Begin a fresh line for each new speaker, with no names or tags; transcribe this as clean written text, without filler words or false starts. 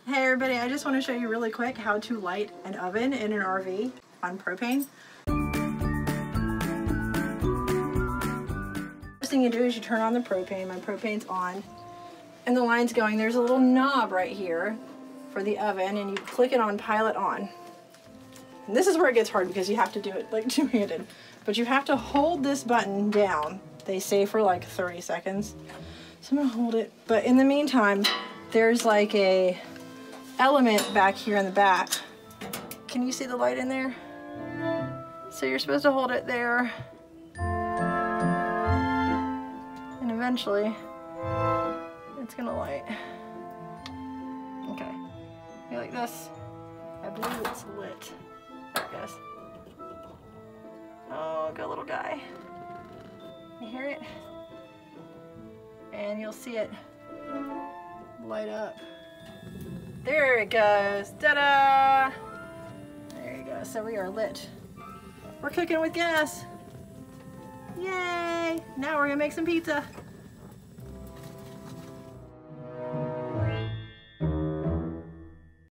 Hey everybody, I just want to show you really quick how to light an oven in an RV on propane. First thing you do is you turn on the propane. My propane's on and the line's going. There's a little knob right here for the oven and you click it on pilot on. And this is where it gets hard because you have to do it like two-handed. But you have to hold this button down. They say for like 30 seconds. So I'm gonna hold it. But in the meantime, there's like a element back here in the back. Can you see the light in there? So you're supposed to hold it there. And eventually, it's gonna light. Okay, you like this? I believe it's lit. There it goes. Oh, good little guy. You hear it? And you'll see it light up. There it goes. Ta-da! There you go. So we are lit. We're cooking with gas. Yay! Now we're gonna make some pizza.